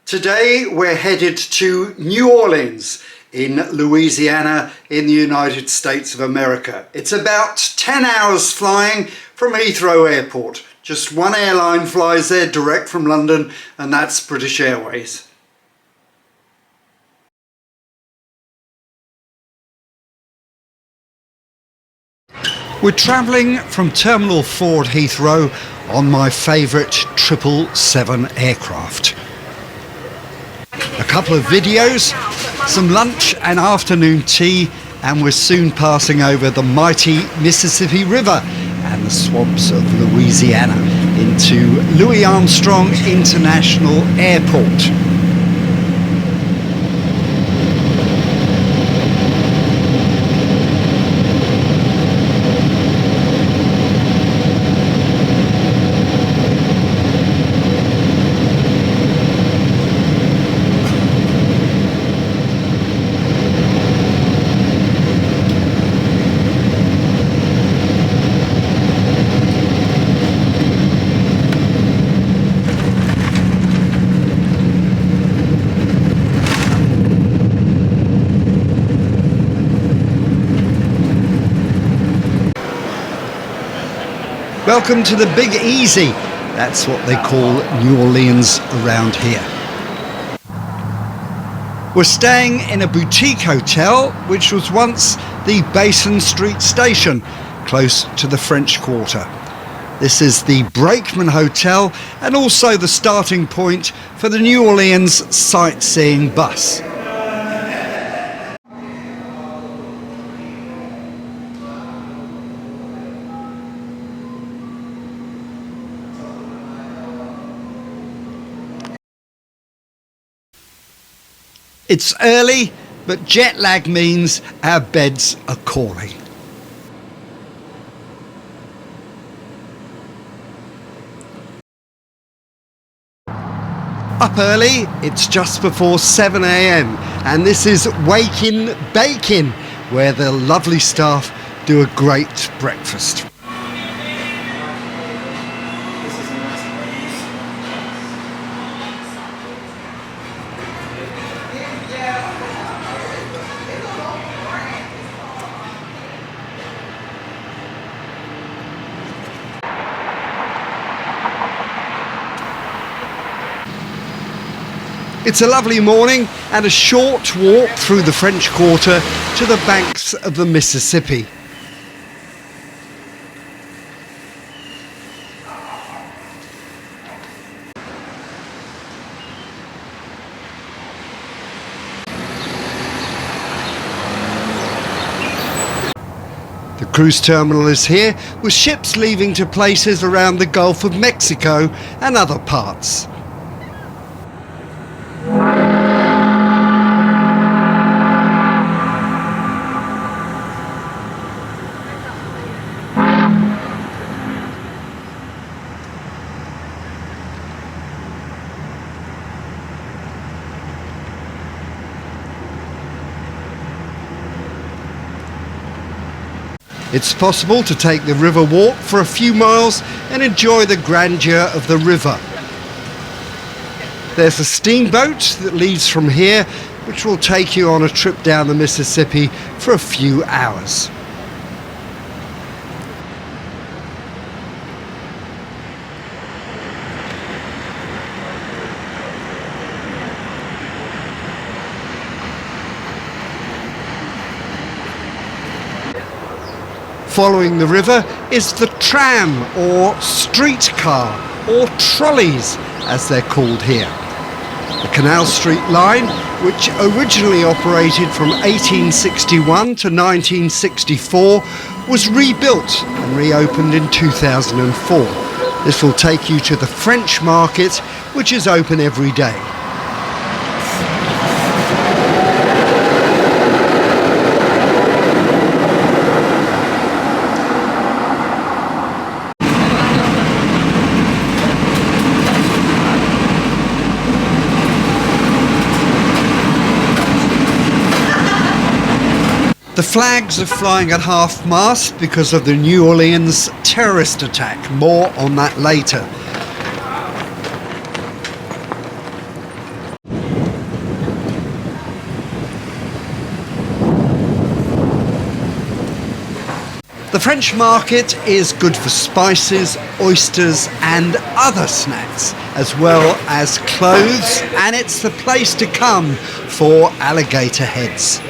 Today we're headed to New Orleans in Louisiana in the United States of America. It's about 10 hours flying from Heathrow Airport. Just one airline flies there direct from London, and that's British Airways. We're travelling from Terminal 4 at Heathrow on my favourite 777 aircraft. A couple of videos, some lunch and afternoon tea, and we're soon passing over the mighty Mississippi River and the swamps of Louisiana into Louis Armstrong International Airport. Welcome to the Big Easy. That's what they call New Orleans around here. We're staying in a boutique hotel which was once the Basin Street Station, close to the French Quarter. This is the Brakeman Hotel and also the starting point for the New Orleans sightseeing bus. It's early, but jet lag means our beds are calling. Up early, it's just before 7 a.m. and this is Wakin' Bakin', where the lovely staff do a great breakfast. It's a lovely morning and a short walk through the French Quarter to the banks of the Mississippi. The cruise terminal is here, with ships leaving to places around the Gulf of Mexico and other parts. It's possible to take the river walk for a few miles and enjoy the grandeur of the river. There's a steamboat that leaves from here, which will take you on a trip down the Mississippi for a few hours. Following the river is the tram, or streetcar, or trolleys as they're called here. The Canal Street line, which originally operated from 1861 to 1964, was rebuilt and reopened in 2004. This will take you to the French Market, which is open every day. The flags are flying at half-mast because of the New Orleans terrorist attack. More on that later. The French market is good for spices, oysters and other snacks, as well as clothes, and it's the place to come for alligator heads.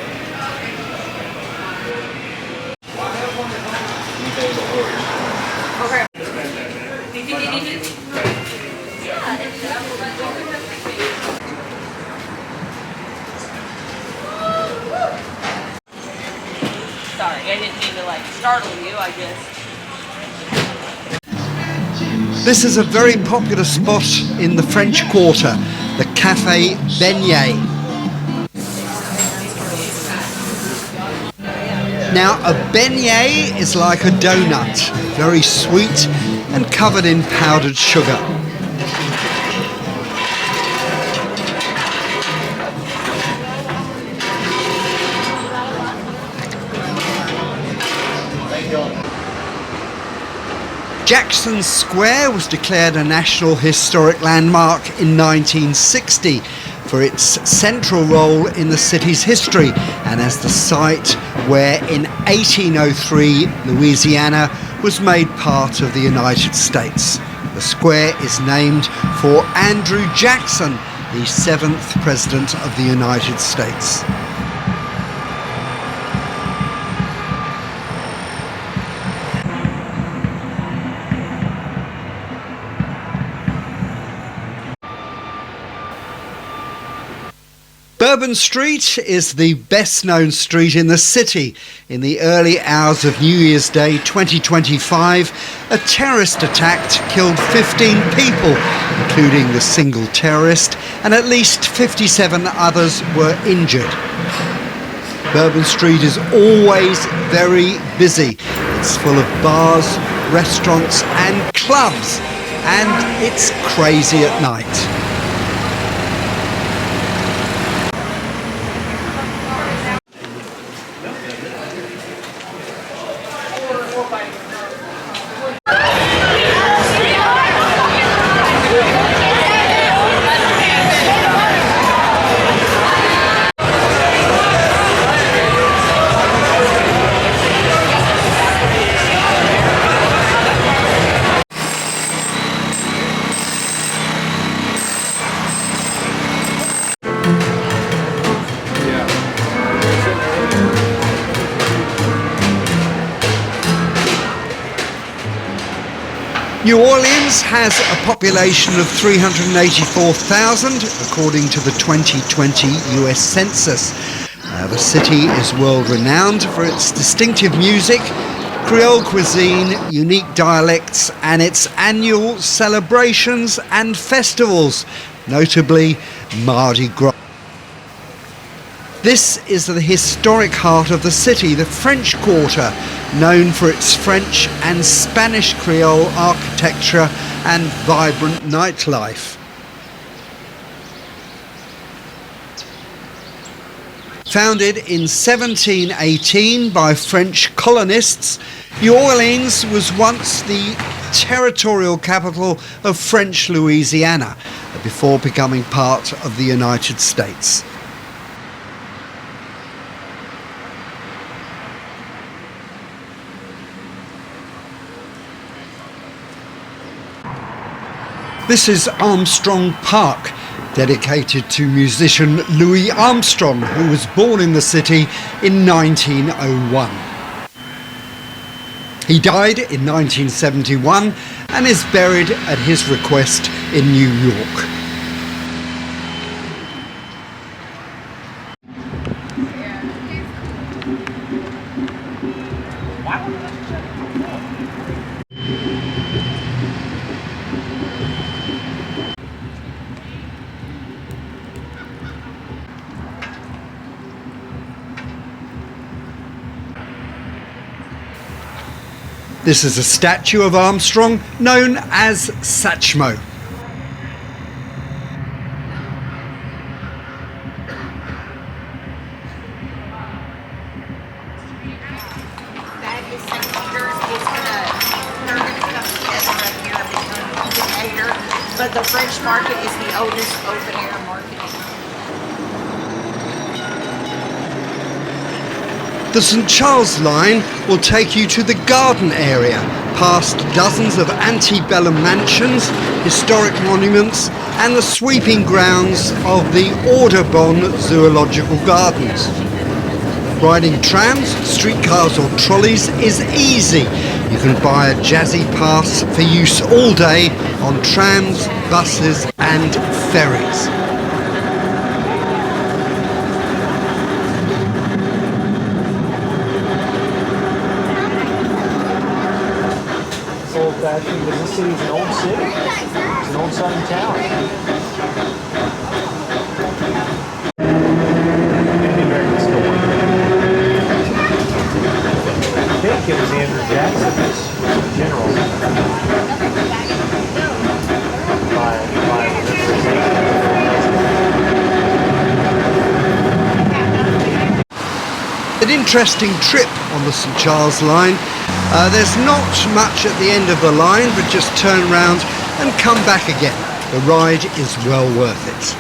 Sorry, I didn't mean to startle you, I guess. This is a very popular spot in the French Quarter, the Café Beignet. Now, a beignet is like a donut, very sweet and covered in powdered sugar. Jackson Square was declared a National Historic Landmark in 1960 for its central role in the city's history and as the site where in 1803 Louisiana was made part of the United States. The square is named for Andrew Jackson, the 7th President of the United States. Bourbon Street is the best known street in the city. In the early hours of New Year's Day 2025, a terrorist attack killed 15 people, including the single terrorist, and at least 57 others were injured. Bourbon Street is always very busy. It's full of bars, restaurants and clubs, and it's crazy at night. New Orleans has a population of 384,000, according to the 2020 US Census. The city is world renowned for its distinctive music, Creole cuisine, unique dialects, and its annual celebrations and festivals, notably Mardi Gras. This is the historic heart of the city, the French Quarter, known for its French and Spanish Creole architecture and vibrant nightlife. Founded in 1718 by French colonists, New Orleans was once the territorial capital of French Louisiana before becoming part of the United States. This is Armstrong Park, dedicated to musician Louis Armstrong, who was born in the city in 1901. He died in 1971 and is buried at his request in New York. This is a statue of Armstrong known as Satchmo. That is St. Peter's. They're going to come together right here and become Decatur. But the French market is the oldest open air market. The St Charles line will take you to the garden area, past dozens of antebellum mansions, historic monuments and the sweeping grounds of the Audubon Zoological Gardens. Riding trams, streetcars or trolleys is easy. You can buy a Jazzy Pass for use all day on trams, buses and ferries. Old-fashioned, because this city is an old city. It's an old southern town. And the Americans still won. I think it was Andrew Jackson, this general. An interesting trip on the St Charles line. There's not much at the end of the line, but just turn round and come back again. The ride is well worth it.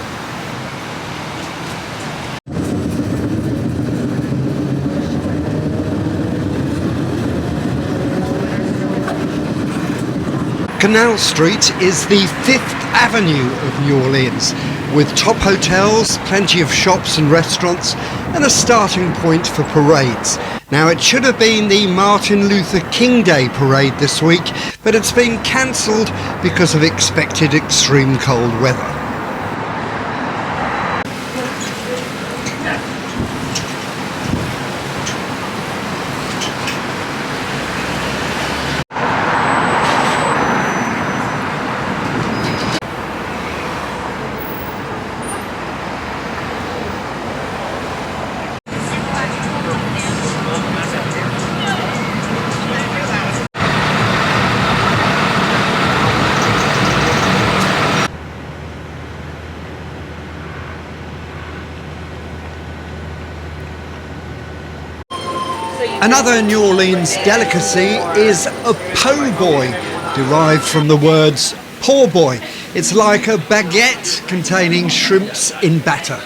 Canal Street is the Fifth Avenue of New Orleans, with top hotels, plenty of shops and restaurants, and a starting point for parades. Now, it should have been the Martin Luther King Day parade this week, but it's been cancelled because of expected extreme cold weather. Another New Orleans delicacy is a po' boy, derived from the words poor boy. It's like a baguette containing shrimps in batter.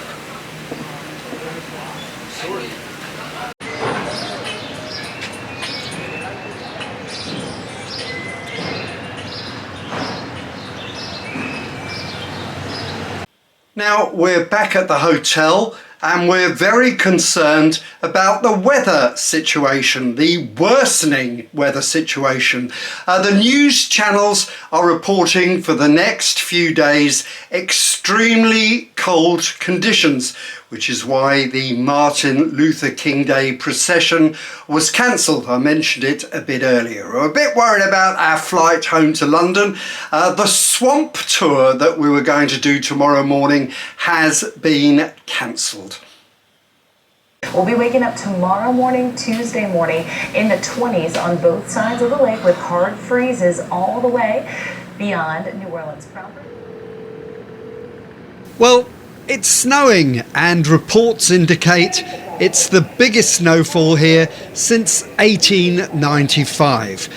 Now we're back at the hotel and we're very concerned about the weather situation, the worsening weather situation. The news channels are reporting for the next few days extremely cold conditions, which is why the Martin Luther King Day procession was cancelled. I mentioned it a bit earlier. We're a bit worried about our flight home to London. The swamp tour that we were going to do tomorrow morning has been cancelled. We'll be waking up tomorrow morning, Tuesday morning, in the 20s on both sides of the lake with hard freezes all the way beyond New Orleans proper. Well, it's snowing and reports indicate it's the biggest snowfall here since 1895.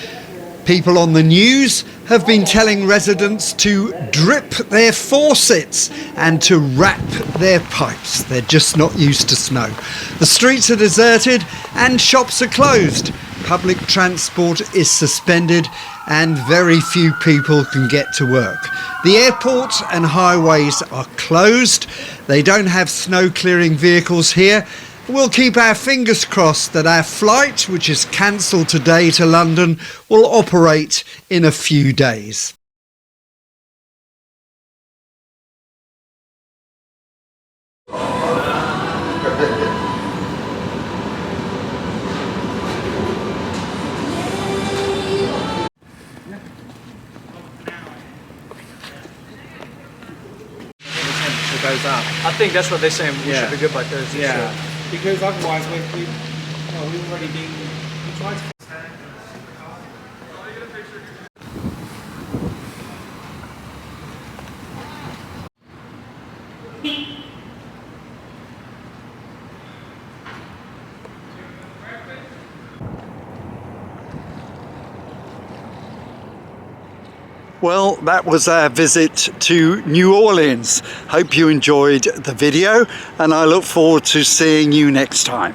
People on the news have been telling residents to drip their faucets and to wrap their pipes. They're just not used to snow. The streets are deserted and shops are closed. Public transport is suspended and very few people can get to work. The airport and highways are closed. They don't have snow clearing vehicles here. We'll keep our fingers crossed that our flight, which is cancelled today to London, will operate in a few days. Goes up. I think that's what they're saying. We should be good by Thursday. Yeah. So. Because otherwise we've already been. We tried to. Well, that was our visit to New Orleans. Hope you enjoyed the video and I look forward to seeing you next time.